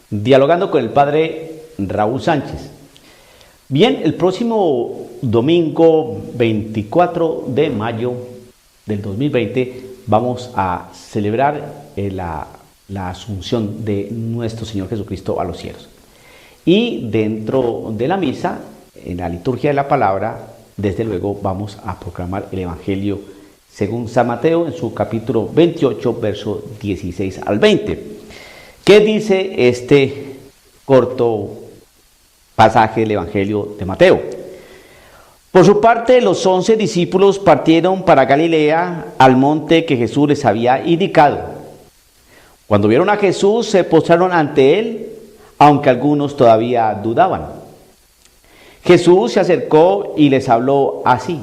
Dialogando con el padre Raúl Sánchez. Bien, el próximo domingo 24 de mayo del 2020 vamos a celebrar la asunción de nuestro Señor Jesucristo a los cielos. Y dentro de la misa, en la liturgia de la palabra, desde luego vamos a proclamar el Evangelio según San Mateo en su capítulo 28, verso 16 al 20. ¿Qué dice este corto pasaje del Evangelio de Mateo? Por su parte, los 11 discípulos partieron para Galilea, al monte que Jesús les había indicado. Cuando vieron a Jesús, se postraron ante él, aunque algunos todavía dudaban. Jesús se acercó y les habló así: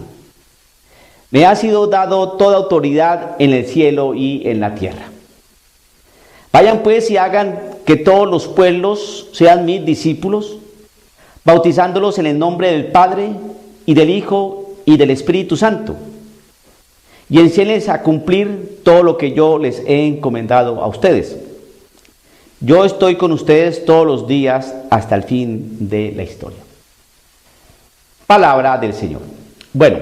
Me ha sido dado toda autoridad en el cielo y en la tierra. Vayan pues y hagan que todos los pueblos sean mis discípulos, bautizándolos en el nombre del Padre, y del Hijo, y del Espíritu Santo, y enséñenles a cumplir todo lo que yo les he encomendado a ustedes. Yo estoy con ustedes todos los días hasta el fin de la historia. Palabra del Señor. Bueno,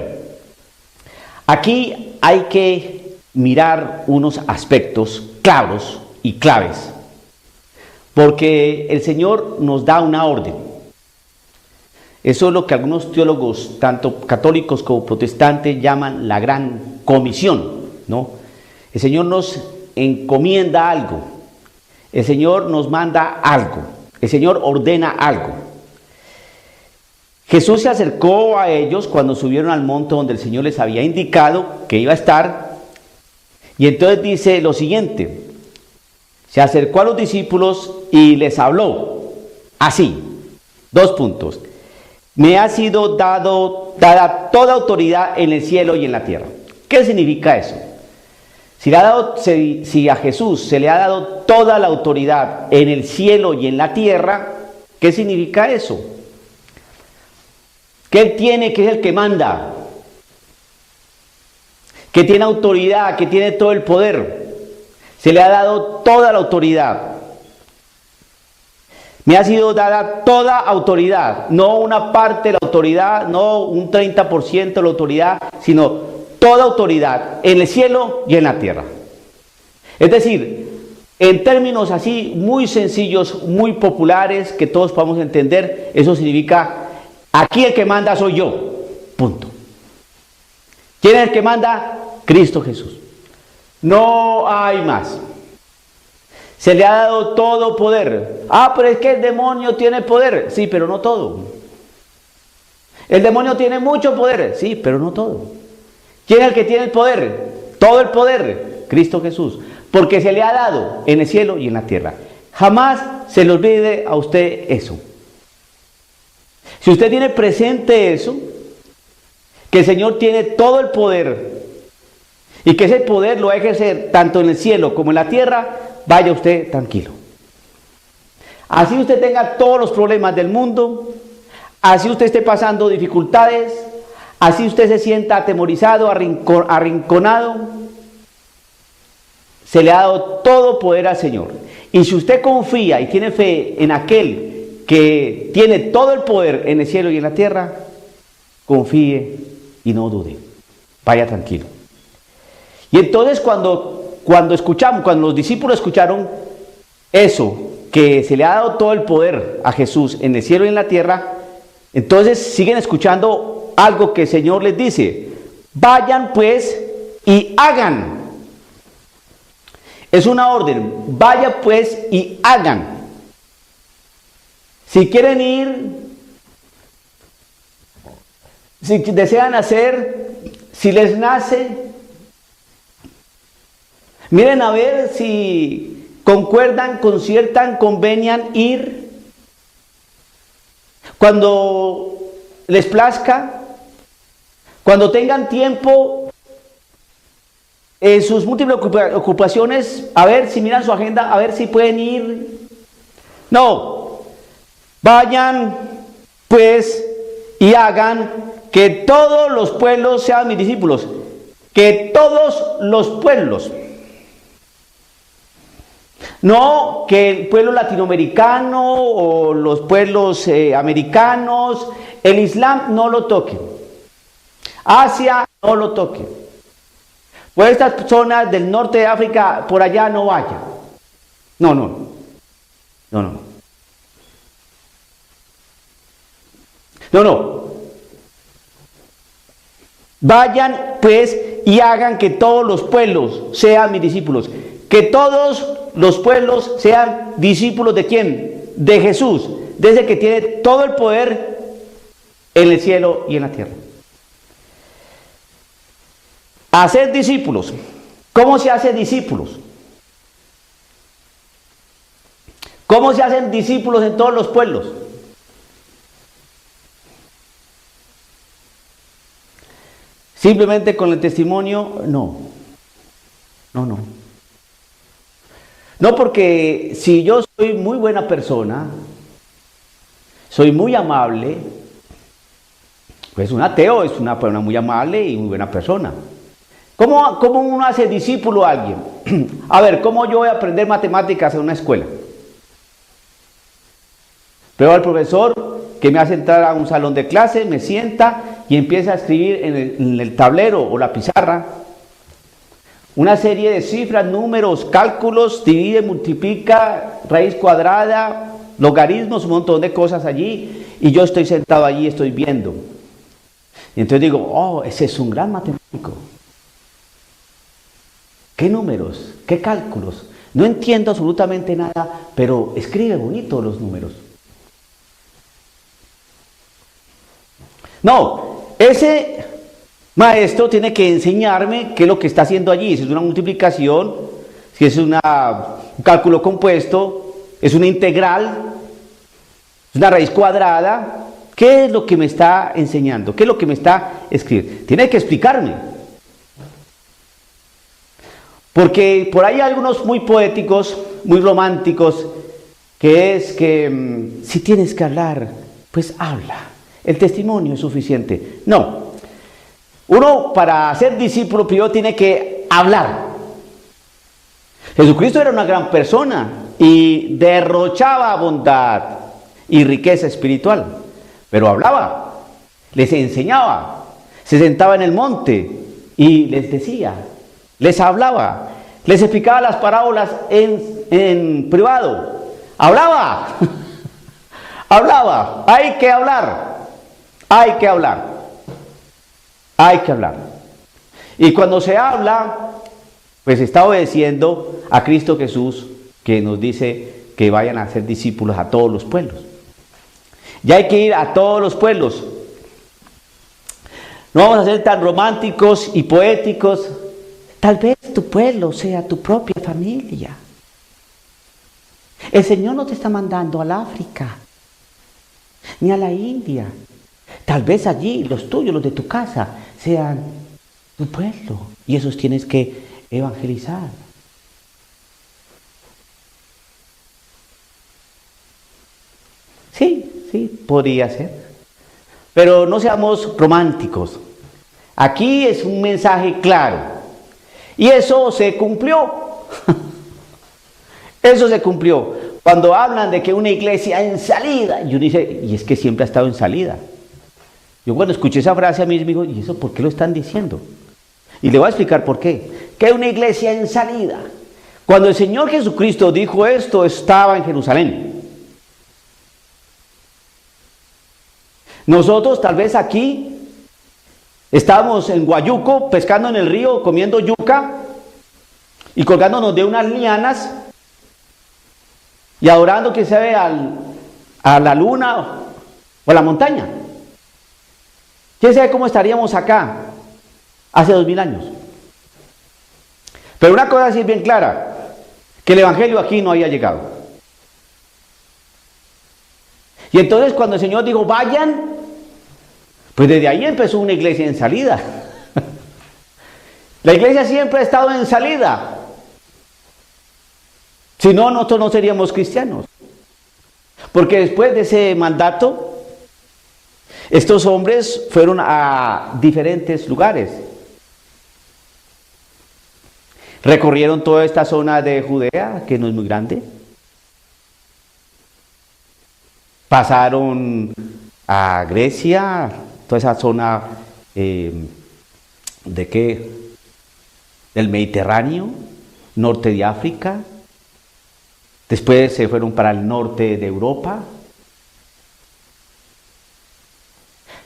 aquí hay que mirar unos aspectos claros y claves, porque el Señor nos da una orden. Eso es lo que algunos teólogos, tanto católicos como protestantes, llaman la gran comisión, ¿no? El Señor nos encomienda algo, el Señor nos manda algo, el Señor ordena algo. Jesús se acercó a ellos cuando subieron al monte donde el Señor les había indicado que iba a estar, y entonces dice lo siguiente: se acercó a los discípulos y les habló así, 2 puntos. Me ha sido dada toda autoridad en el cielo y en la tierra. ¿Qué significa eso? Si a Jesús se le ha dado toda la autoridad en el cielo y en la tierra, ¿qué significa eso? Que Él tiene, que es el que manda, que tiene autoridad, que tiene todo el poder. Se le ha dado toda la autoridad. Me ha sido dada toda autoridad, no una parte de la autoridad, no un 30% de la autoridad, sino toda autoridad en el cielo y en la tierra. Es decir, en términos así muy sencillos, muy populares, que todos podamos entender, eso significa: aquí el que manda soy yo, punto. ¿Quién es el que manda? Cristo Jesús. No hay más. Se le ha dado todo poder. Pero es que el demonio tiene poder. Sí, pero no todo. El demonio tiene mucho poder. Sí, pero no todo. ¿Quién es el que tiene el poder? Todo el poder. Cristo Jesús. Porque se le ha dado en el cielo y en la tierra. Jamás se le olvide a usted eso. Si usted tiene presente eso, que el Señor tiene todo el poder y que ese poder lo va a ejercer tanto en el cielo como en la tierra, vaya usted tranquilo. Así usted tenga todos los problemas del mundo, así usted esté pasando dificultades, así usted se sienta atemorizado, arrinconado, se le ha dado todo poder al Señor. Y si usted confía y tiene fe en aquel que tiene todo el poder en el cielo y en la tierra, confíe y no dude, vaya tranquilo. Y entonces cuando los discípulos escucharon eso, que se le ha dado todo el poder a Jesús en el cielo y en la tierra, entonces siguen escuchando algo que el Señor les dice: vayan pues y hagan. Es una orden: vaya pues y hagan. Si quieren ir, si desean hacer, si les nace, miren a ver si concuerdan, conciertan, convenian ir. Cuando les plazca, cuando tengan tiempo en sus múltiples ocupaciones, a ver si miran su agenda, a ver si pueden ir. No, vayan pues y hagan que todos los pueblos sean mis discípulos. Que todos los pueblos. No que el pueblo latinoamericano o los pueblos americanos, el Islam no lo toque. Asia no lo toque. Por estas zonas del norte de África, por allá no vaya. No, no, no, no. No, no. Vayan pues y hagan que todos los pueblos sean mis discípulos. Que todos los pueblos sean discípulos ¿de quién? De Jesús, desde que tiene todo el poder en el cielo y en la tierra. Hacer discípulos. ¿Cómo se hace discípulos? ¿Cómo se hacen discípulos en todos los pueblos? Simplemente con el testimonio, no. No, no. No, porque si yo soy muy buena persona, soy muy amable, pues un ateo es una persona muy amable y muy buena persona. ¿Cómo uno hace discípulo a alguien? A ver, ¿cómo yo voy a aprender matemáticas en una escuela? Veo al profesor que me hace entrar a un salón de clase, me sienta y empieza a escribir en el tablero o la pizarra una serie de cifras, números, cálculos, divide, multiplica, raíz cuadrada, logaritmos, un montón de cosas allí, y yo estoy sentado allí, estoy viendo. Y entonces digo, oh, ese es un gran matemático. ¿Qué números? ¿Qué cálculos? No entiendo absolutamente nada, pero escribe bonito los números. No, ese maestro tiene que enseñarme qué es lo que está haciendo allí. Si es una multiplicación, si es un cálculo compuesto, es una integral, es una raíz cuadrada. ¿Qué es lo que me está enseñando? ¿Qué es lo que me está escribiendo? Tiene que explicarme. Porque por ahí hay algunos muy poéticos, muy románticos, que es que si tienes que hablar, pues habla. El testimonio es suficiente. No. Uno para ser discípulo primero tiene que hablar. Jesucristo era una gran persona y derrochaba bondad y riqueza espiritual, pero hablaba, les enseñaba, se sentaba en el monte y les decía, les hablaba, les explicaba las parábolas en privado, hablaba, hablaba, hay que hablar, hay que hablar. Hay que hablar. Y cuando se habla, pues está obedeciendo a Cristo Jesús, que nos dice que vayan a ser discípulos a todos los pueblos. Ya hay que ir a todos los pueblos. No vamos a ser tan románticos y poéticos. Tal vez tu pueblo sea tu propia familia. El Señor no te está mandando al África, ni a la India. Tal vez allí los tuyos, los de tu casa, sean tu pueblo y esos tienes que evangelizar. Sí, podría ser. Pero no seamos románticos. Aquí es un mensaje claro. Y eso se cumplió. Eso se cumplió. Cuando hablan de que una iglesia en salida, y uno dice, y es que siempre ha estado en salida. Yo cuando escuché esa frase a mí me digo, ¿y eso por qué lo están diciendo? Y le voy a explicar por qué. Que hay una iglesia en salida. Cuando el Señor Jesucristo dijo esto, estaba en Jerusalén. Nosotros tal vez aquí estábamos en Guayuco, pescando en el río, comiendo yuca y colgándonos de unas lianas y adorando que se ve a la luna o a la montaña. ¿Quién sabe cómo estaríamos acá hace 2000 años? Pero una cosa sí es bien clara, que el Evangelio aquí no había llegado. Y entonces cuando el Señor dijo, vayan, pues desde ahí empezó una iglesia en salida. La iglesia siempre ha estado en salida. Si no, nosotros no seríamos cristianos. Porque después de ese mandato, estos hombres fueron a diferentes lugares. Recorrieron toda esta zona de Judea, que no es muy grande. Pasaron a Grecia, toda esa zona ¿de qué? Del Mediterráneo, norte de África. Después se fueron para el norte de Europa.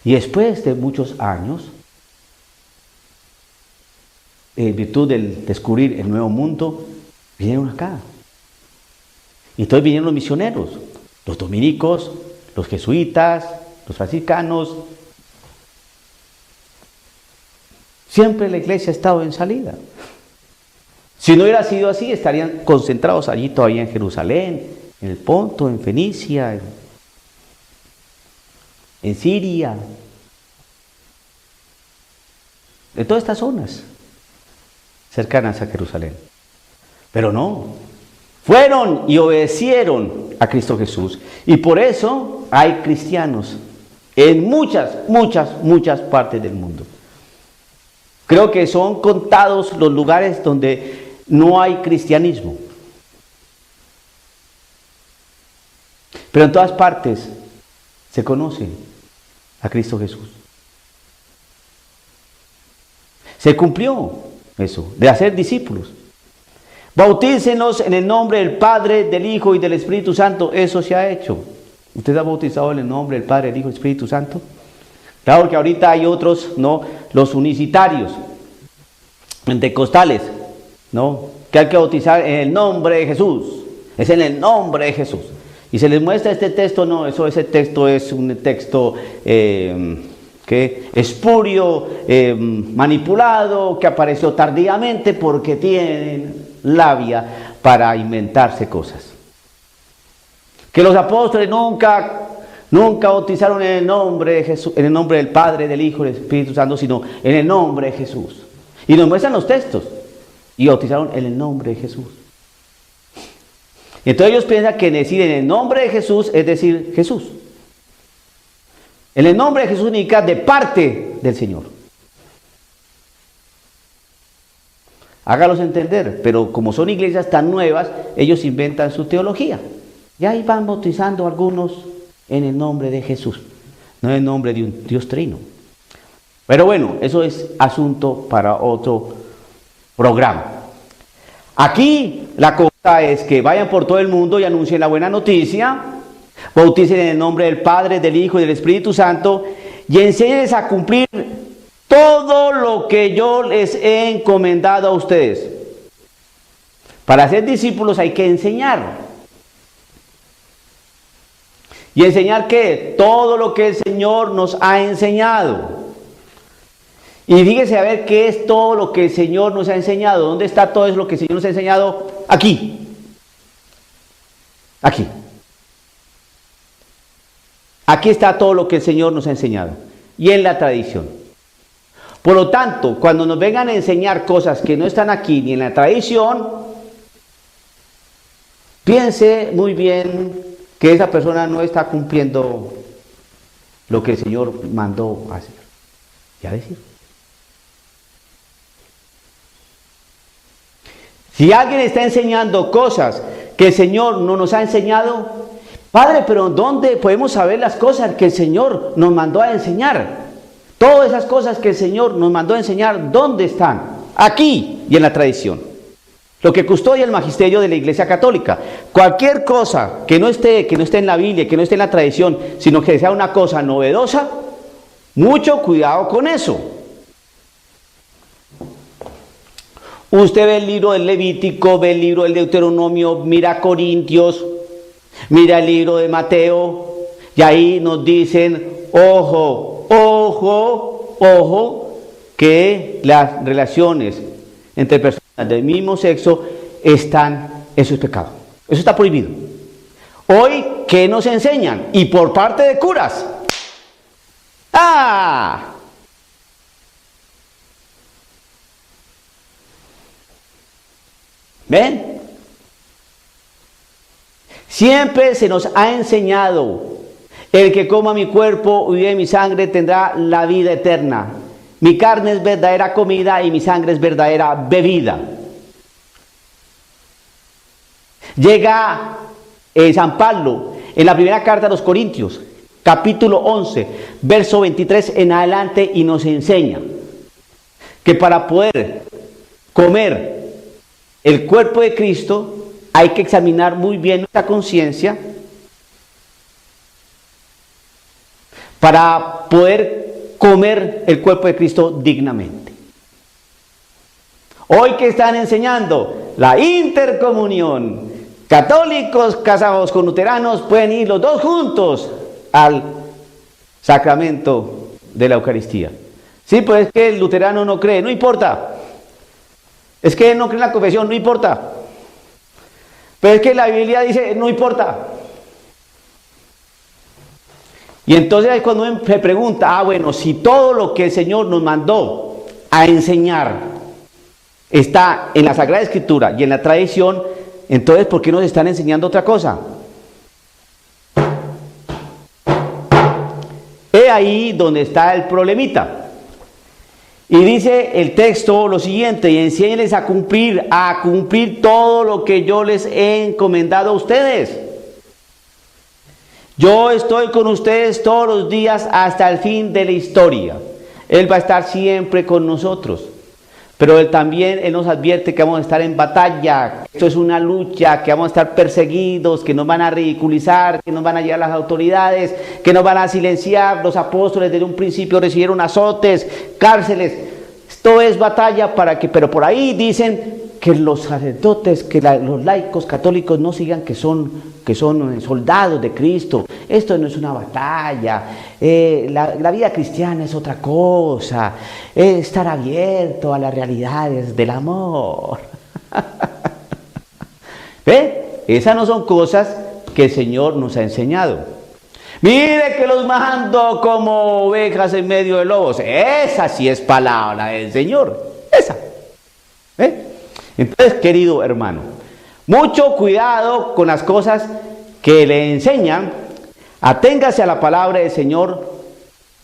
Y después de muchos años, en virtud del descubrir el nuevo mundo, vinieron acá. Y entonces vinieron los misioneros, los dominicos, los jesuitas, los franciscanos. Siempre la iglesia ha estado en salida. Si no hubiera sido así, estarían concentrados allí todavía en Jerusalén, en el Ponto, en Fenicia, en Siria, en todas estas zonas cercanas a Jerusalén. Pero no, fueron y obedecieron a Cristo Jesús. Y por eso hay cristianos en muchas partes del mundo. Creo que son contados los lugares donde no hay cristianismo. Pero en todas partes se conoce a Cristo Jesús. Se cumplió eso, de hacer discípulos. Bautícenos en el nombre del Padre, del Hijo y del Espíritu Santo. Eso se ha hecho. ¿Usted ha bautizado en el nombre del Padre, del Hijo y del Espíritu Santo? Claro que ahorita hay otros, ¿no? Los unicitarios, pentecostales, ¿no? Que hay que bautizar en el nombre de Jesús. Es en el nombre de Jesús. Y se les muestra este texto, no, ese texto es un texto espurio, manipulado, que apareció tardíamente porque tienen labia para inventarse cosas. Que los apóstoles nunca bautizaron en el nombre de Jesús, en el nombre del Padre, del Hijo y del Espíritu Santo, sino en el nombre de Jesús. Y nos muestran los textos. Y bautizaron en el nombre de Jesús. Entonces ellos piensan que decir en el nombre de Jesús es decir Jesús. En el nombre de Jesús significa de parte del Señor. Hágalos entender, pero como son iglesias tan nuevas, ellos inventan su teología. Y ahí van bautizando algunos en el nombre de Jesús, no en el nombre de un Dios trino. Pero bueno, eso es asunto para otro programa. Aquí la cosa es que vayan por todo el mundo y anuncien la buena noticia, bauticen en el nombre del Padre, del Hijo y del Espíritu Santo y enséñenles a cumplir todo lo que yo les he encomendado a ustedes. Para ser discípulos hay que enseñar. ¿Y enseñar qué? Todo lo que el Señor nos ha enseñado. Y fíjese a ver qué es todo lo que el Señor nos ha enseñado. ¿Dónde está todo eso lo que el Señor nos ha enseñado? Aquí. Aquí. Aquí está todo lo que el Señor nos ha enseñado. Y en la tradición. Por lo tanto, cuando nos vengan a enseñar cosas que no están aquí ni en la tradición, piense muy bien que esa persona no está cumpliendo lo que el Señor mandó hacer y a decir. Si alguien está enseñando cosas que el Señor no nos ha enseñado, Padre, pero ¿dónde podemos saber las cosas que el Señor nos mandó a enseñar? Todas esas cosas que el Señor nos mandó a enseñar, ¿dónde están? Aquí y en la tradición. Lo que custodia el magisterio de la Iglesia Católica. Cualquier cosa que no esté en la Biblia, que no esté en la tradición, sino que sea una cosa novedosa, mucho cuidado con eso. Usted ve el libro del Levítico, ve el libro del Deuteronomio, mira Corintios, mira el libro de Mateo, y ahí nos dicen, ojo, que las relaciones entre personas del mismo sexo eso es pecado, eso está prohibido. Hoy, ¿qué nos enseñan? Y por parte de curas. ¡Ah! ¿Ven? Siempre se nos ha enseñado, el que coma mi cuerpo y bebe mi sangre tendrá la vida eterna. Mi carne es verdadera comida y mi sangre es verdadera bebida. Llega San Pablo en la primera carta a los Corintios, capítulo 11, verso 23 en adelante, y nos enseña que para poder comer el cuerpo de Cristo hay que examinar muy bien nuestra conciencia para poder comer el cuerpo de Cristo dignamente. Hoy que están enseñando la intercomunión, católicos casados con luteranos pueden ir los dos juntos al sacramento de la Eucaristía. Sí, pues es que el luterano no cree, no importa. Es que él no cree en la confesión, no importa. Pero es que la Biblia dice, no importa. Y entonces es cuando uno se pregunta, bueno, si todo lo que el Señor nos mandó a enseñar está en la Sagrada Escritura y en la tradición, entonces ¿por qué nos están enseñando otra cosa? He ahí donde está el problemita. Y dice el texto lo siguiente: y enséñenles a cumplir todo lo que yo les he encomendado a ustedes. Yo estoy con ustedes todos los días hasta el fin de la historia. Él va a estar siempre con nosotros. Pero Él nos advierte que vamos a estar en batalla. Esto es una lucha, que vamos a estar perseguidos, que nos van a ridiculizar, que nos van a llegar las autoridades, que nos van a silenciar. Los apóstoles desde un principio recibieron azotes, cárceles. Esto es batalla pero por ahí dicen que los sacerdotes, que los laicos católicos no sigan que son soldados de Cristo. Esto no es una batalla, la vida cristiana es otra cosa, es estar abierto a las realidades del amor. ¿Ve? Esas no son cosas que el Señor nos ha enseñado. Mire que los mando como ovejas en medio de lobos. Esa sí es palabra del Señor. Esa. ¿Ve? Entonces, querido hermano, mucho cuidado con las cosas que le enseñan. Aténgase a la palabra del Señor,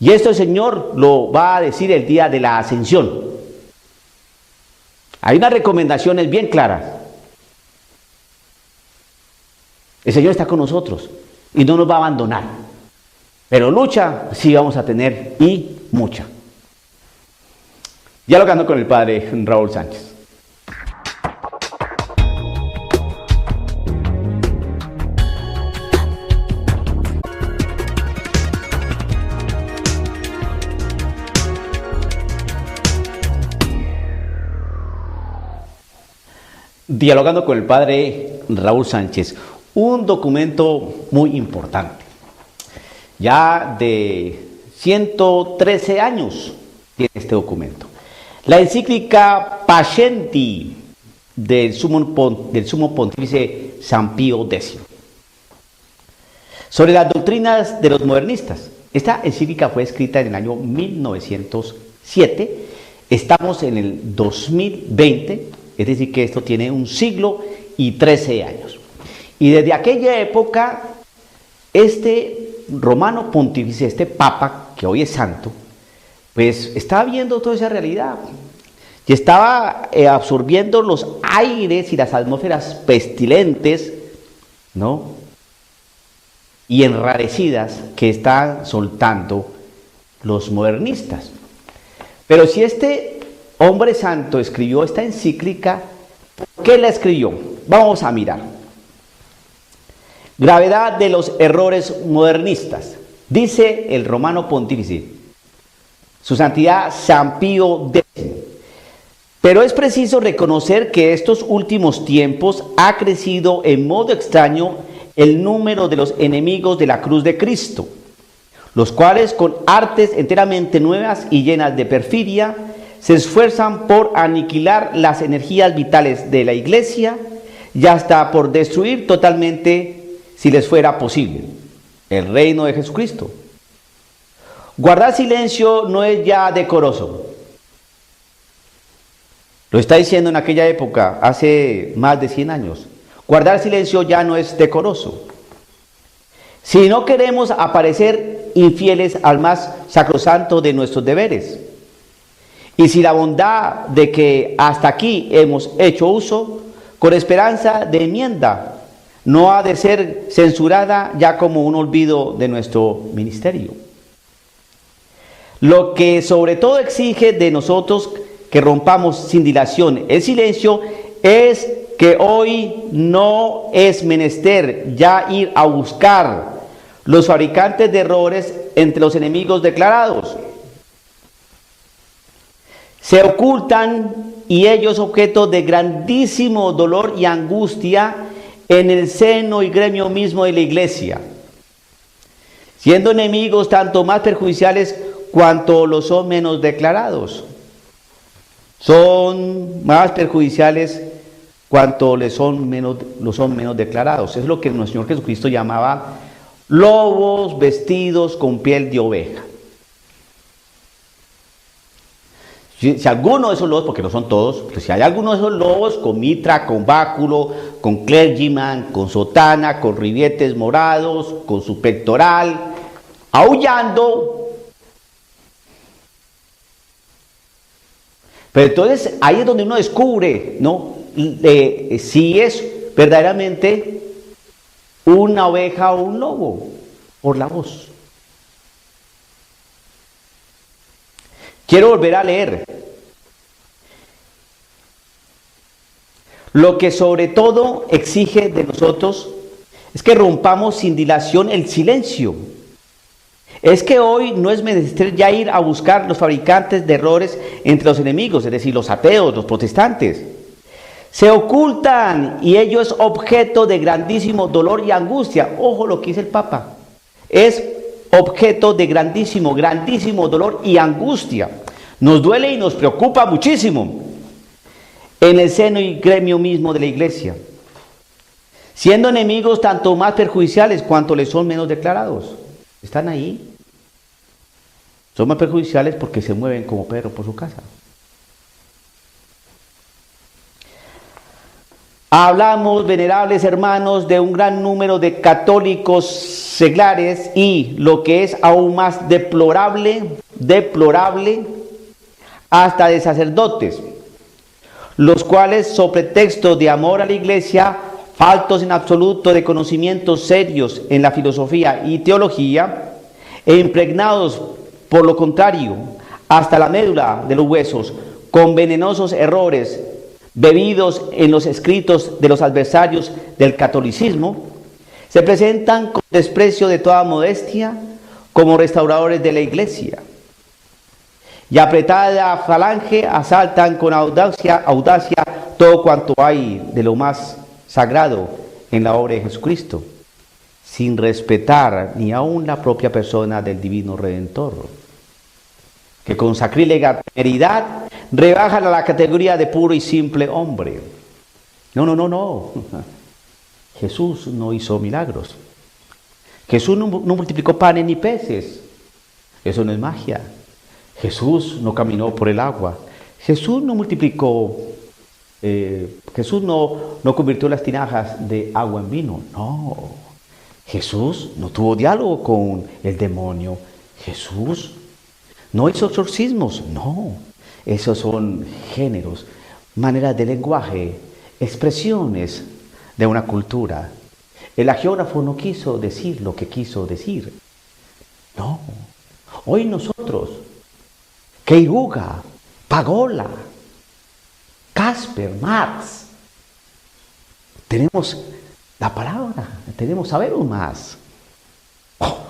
y esto el Señor lo va a decir el día de la ascensión. Hay unas recomendaciones bien claras. El Señor está con nosotros y no nos va a abandonar. Pero lucha sí vamos a tener, y mucha. Dialogando con el padre Raúl Sánchez. Dialogando con el padre Raúl Sánchez, un documento muy importante, ya de 113 años tiene este documento, la encíclica Pascendi del sumo pontífice San Pío X, sobre las doctrinas de los modernistas. Esta encíclica fue escrita en el año 1907, estamos en el 2020, es decir que esto tiene un siglo y 13 años. Y desde aquella época, este romano pontífice, este papa, que hoy es santo, pues estaba viendo toda esa realidad. Y estaba absorbiendo los aires y las atmósferas pestilentes, ¿no?, y enrarecidas que están soltando los modernistas. Pero si este hombre santo escribió esta encíclica, ¿por qué la escribió? Vamos a mirar. Gravedad de los errores modernistas. Dice el romano pontífice, su santidad San Pío X. Pero es preciso reconocer que estos últimos tiempos ha crecido en modo extraño el número de los enemigos de la cruz de Cristo, los cuales con artes enteramente nuevas y llenas de perfidia se esfuerzan por aniquilar las energías vitales de la Iglesia y hasta por destruir totalmente, si les fuera posible, el reino de Jesucristo. Guardar silencio no es ya decoroso. Lo está diciendo en aquella época, hace más de 100 años. Guardar silencio ya no es decoroso. Si no queremos aparecer infieles al más sacrosanto de nuestros deberes, y si la bondad de que hasta aquí hemos hecho uso, con esperanza de enmienda, no ha de ser censurada ya como un olvido de nuestro ministerio. Lo que sobre todo exige de nosotros que rompamos sin dilación el silencio es que hoy no es menester ya ir a buscar los fabricantes de errores entre los enemigos declarados. Se ocultan y ellos objeto de grandísimo dolor y angustia en el seno y gremio mismo de la iglesia, siendo enemigos tanto más perjudiciales cuanto lo son menos declarados. Son más perjudiciales cuanto lo son menos declarados. Es lo que nuestro Señor Jesucristo llamaba lobos vestidos con piel de oveja. Si alguno de esos lobos, porque no son todos, pues si hay alguno de esos lobos con mitra, con báculo, con clergyman, con sotana, con ribietes morados, con su pectoral, aullando. Pero entonces ahí es donde uno descubre, ¿no? Si es verdaderamente una oveja o un lobo, por la voz. Quiero volver a leer. Lo que sobre todo exige de nosotros es que rompamos sin dilación el silencio. Es que hoy no es menester ya ir a buscar los fabricantes de errores entre los enemigos, es decir, los ateos, los protestantes. Se ocultan y ello es objeto de grandísimo dolor y angustia. Ojo lo que dice el Papa. Es objeto de grandísimo dolor y angustia. Nos duele y nos preocupa muchísimo en el seno y gremio mismo de la iglesia, siendo enemigos tanto más perjudiciales cuanto les son menos declarados. Están ahí. Son más perjudiciales porque se mueven como perro por su casa. Hablamos, venerables hermanos, de un gran número de católicos seglares y, lo que es aún más deplorable, hasta de sacerdotes, los cuales, sobre pretexto de amor a la iglesia, faltos en absoluto de conocimientos serios en la filosofía y teología, e impregnados, por lo contrario, hasta la médula de los huesos, con venenosos errores, bebidos en los escritos de los adversarios del catolicismo, se presentan con desprecio de toda modestia como restauradores de la iglesia. Y apretada falange asaltan con audacia todo cuanto hay de lo más sagrado en la obra de Jesucristo, sin respetar ni aun la propia persona del divino Redentor, que con sacrílega temeridad rebajan a la categoría de puro y simple hombre. No. Jesús no hizo milagros. Jesús no multiplicó panes ni peces. Eso no es magia. Jesús no caminó por el agua. Jesús no multiplicó, Jesús no convirtió las tinajas de agua en vino. No. Jesús no tuvo diálogo con el demonio. Jesús no hizo exorcismos. No. Esos son géneros, maneras de lenguaje, expresiones de una cultura. El hagiógrafo no quiso decir lo que quiso decir. No. Hoy nosotros, Queiruga, Pagola, Casper, Marx, tenemos la palabra, tenemos saber más.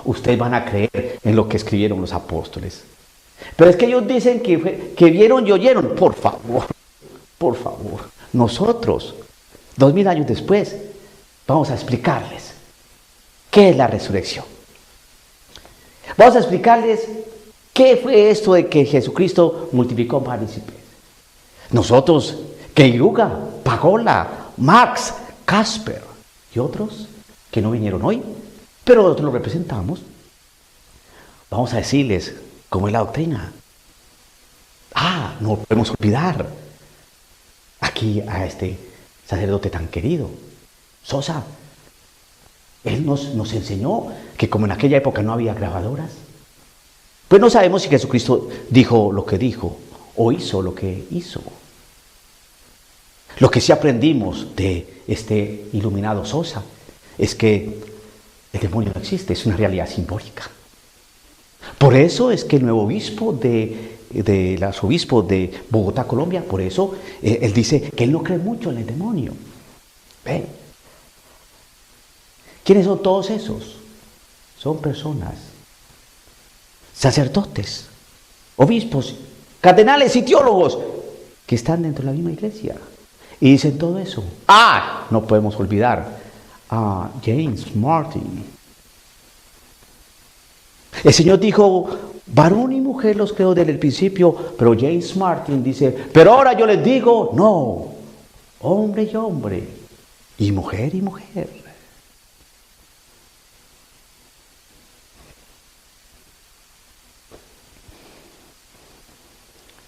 Ustedes van a creer en lo que escribieron los apóstoles. Pero es que ellos dicen que vieron y oyeron. Por favor. Nosotros, 2000 años después, vamos a explicarles qué es la resurrección. Vamos a explicarles qué fue esto de que Jesucristo multiplicó panes y peces. Nosotros, Queiruga, Pagola, Marx, Casper y otros que no vinieron hoy, pero nosotros lo representamos. Vamos a decirles cómo es la doctrina. No podemos olvidar aquí a este sacerdote tan querido, Sosa. Él nos enseñó que como en aquella época no había grabadoras, pues no sabemos si Jesucristo dijo lo que dijo o hizo lo que hizo. Lo que sí aprendimos de este iluminado Sosa es que el demonio no existe, es una realidad simbólica. Por eso es que el nuevo obispo el arzobispo de Bogotá, Colombia, por eso él dice que él no cree mucho en el demonio. ¿Ven? ¿Quiénes son todos esos? Son personas, sacerdotes, obispos, cardenales y teólogos que están dentro de la misma iglesia y dicen todo eso. No podemos olvidar a James Martin. El Señor dijo, varón y mujer los creó desde el principio, pero James Martin dice, pero ahora yo les digo, no, hombre y hombre, y mujer y mujer.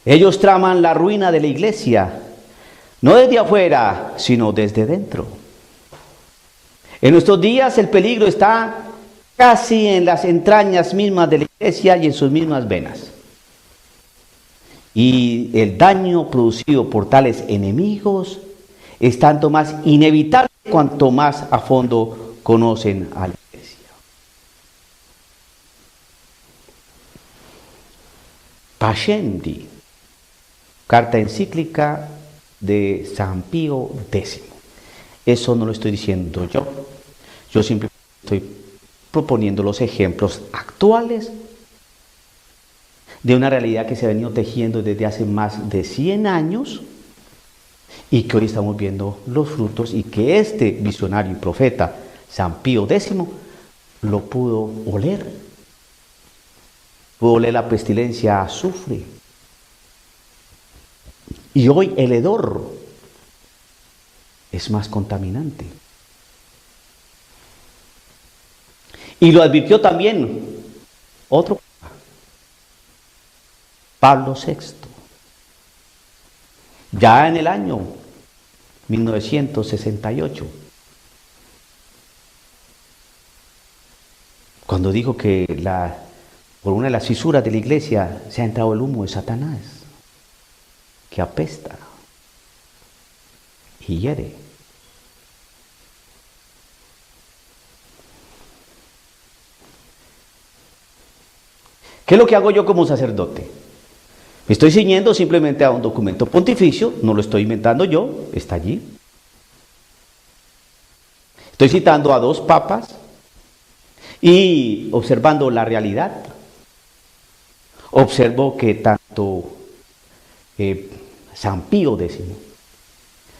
Ellos traman la ruina de la iglesia, no desde afuera, sino desde dentro. En nuestros días el peligro está casi en las entrañas mismas de la iglesia y en sus mismas venas. Y el daño producido por tales enemigos es tanto más inevitable cuanto más a fondo conocen a la iglesia. Pascendi, carta encíclica de San Pío X. Eso no lo estoy diciendo yo. Yo simplemente estoy proponiendo los ejemplos actuales de una realidad que se ha venido tejiendo desde hace más de 100 años y que hoy estamos viendo los frutos, y que este visionario y profeta San Pío X lo pudo oler la pestilencia a azufre, y hoy el hedor es más contaminante. Y lo advirtió también otro Pablo VI, ya en el año 1968, cuando dijo que por una de las fisuras de la iglesia se ha entrado el humo de Satanás, que apesta y hiere. ¿Qué es lo que hago yo como sacerdote? Me estoy ciñendo simplemente a un documento pontificio, no lo estoy inventando yo, está allí. Estoy citando a 2 papas y observando la realidad. Observo que tanto San Pío X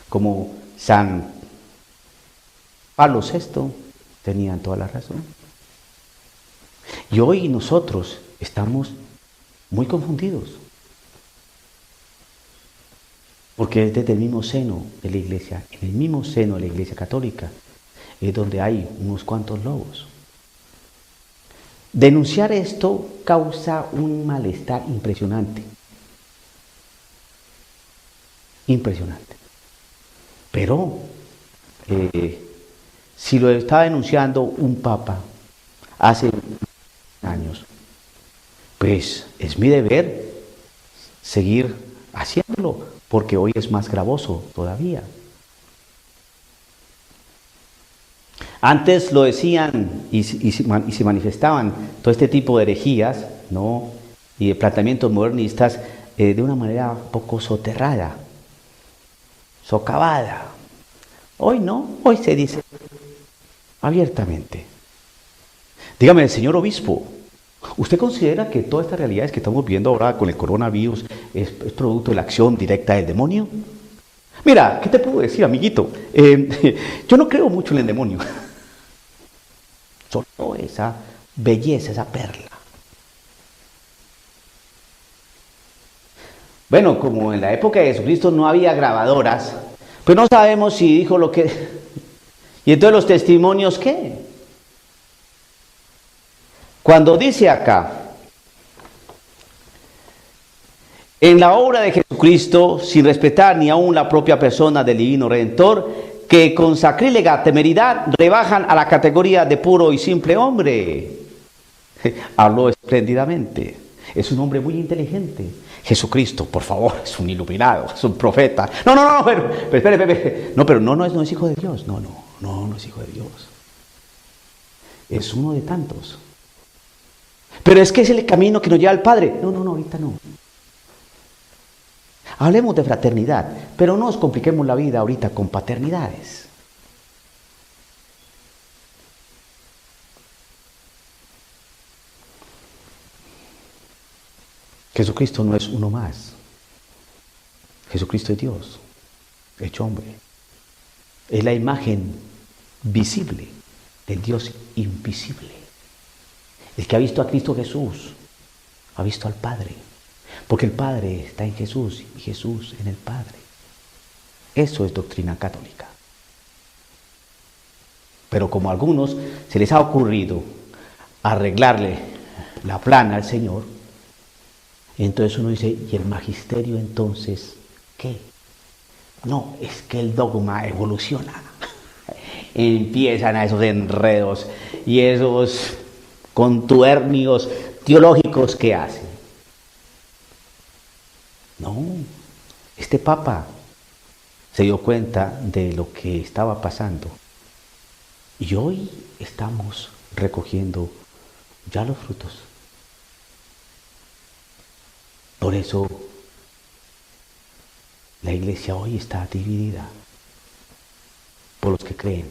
como San Pablo VI tenían toda la razón. Y hoy nosotros estamos muy confundidos, porque es desde el mismo seno de la iglesia, en el mismo seno de la iglesia católica, es donde hay unos cuantos lobos. Denunciar esto causa un malestar impresionante. Impresionante. Pero si lo estaba denunciando un papa hace años, pues es mi deber seguir haciéndolo, porque hoy es más gravoso todavía. Antes lo decían y se manifestaban todo este tipo de herejías, ¿no?, y de planteamientos modernistas de una manera un poco soterrada, socavada. Hoy no, hoy se dice abiertamente. Dígame, señor obispo, ¿usted considera que todas estas realidades que estamos viendo ahora con el coronavirus es producto de la acción directa del demonio? Mira, ¿qué te puedo decir, amiguito? Yo no creo mucho en el demonio. Solo esa belleza, esa perla. Bueno, como en la época de Jesucristo no había grabadoras, pues no sabemos si dijo lo que... ¿Y entonces los testimonios qué? Cuando dice acá, en la obra de Jesucristo, sin respetar ni aún la propia persona del divino Redentor, que con sacrílega temeridad rebajan a la categoría de puro y simple hombre. Habló espléndidamente. Es un hombre muy inteligente. Jesucristo, por favor, es un iluminado, es un profeta. No, pero espere. No es hijo de Dios. No es hijo de Dios. Es uno de tantos. Pero es que es el camino que nos lleva al Padre. No, ahorita no. Hablemos de fraternidad, pero no nos compliquemos la vida ahorita con paternidades. Jesucristo no es uno más. Jesucristo es Dios, hecho hombre. Es la imagen visible del Dios invisible. El que ha visto a Cristo Jesús, ha visto al Padre. Porque el Padre está en Jesús y Jesús en el Padre. Eso es doctrina católica. Pero como a algunos se les ha ocurrido arreglarle la plana al Señor, entonces uno dice, ¿y el magisterio entonces qué? No, es que el dogma evoluciona. Empiezan a esos enredos y esos contubernios teológicos que hacen. No, este Papa se dio cuenta de lo que estaba pasando y hoy estamos recogiendo ya los frutos. Por eso la iglesia hoy está dividida por los que creen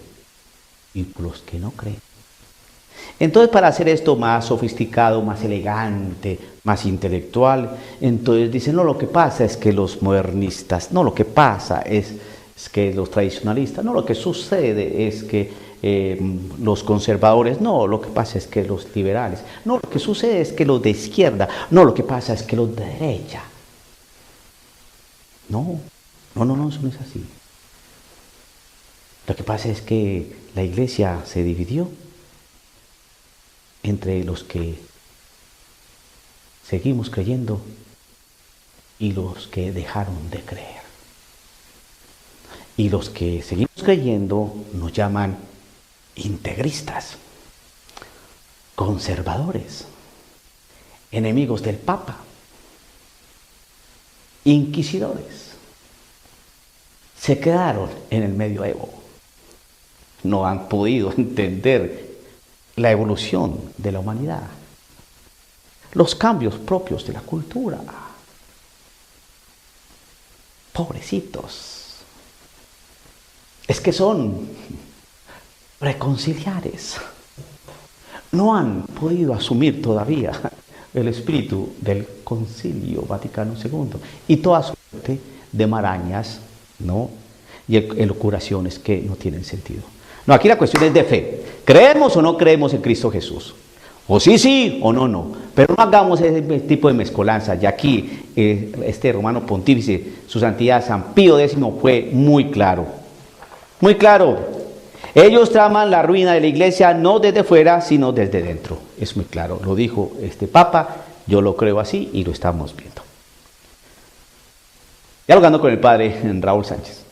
y por los que no creen. Entonces, para hacer esto más sofisticado, más elegante, más intelectual, entonces dicen, no, lo que pasa es que los modernistas, no, lo que pasa es que los tradicionalistas, no, lo que sucede es que los conservadores, no, lo que pasa es que los liberales, no, lo que sucede es que los de izquierda, no, lo que pasa es que los de derecha. No, eso no es así. Lo que pasa es que la iglesia se dividió entre los que seguimos creyendo y los que dejaron de creer. Y los que seguimos creyendo nos llaman integristas, conservadores, enemigos del Papa, inquisidores. Se quedaron en el medioevo. No han podido entender la evolución de la humanidad, los cambios propios de la cultura. Pobrecitos. Es que son reconciliares. No han podido asumir todavía el espíritu del Concilio Vaticano II y toda suerte de marañas, ¿no? Y elucubraciones que no tienen sentido. No, aquí la cuestión es de fe. ¿Creemos o no creemos en Cristo Jesús? O sí, o no. Pero no hagamos ese tipo de mezcolanza. Y aquí este romano pontífice, su santidad San Pío X, fue muy claro. Muy claro. Ellos traman la ruina de la iglesia no desde fuera, sino desde dentro. Es muy claro. Lo dijo este Papa, yo lo creo así y lo estamos viendo. Dialogando con el padre Raúl Sánchez.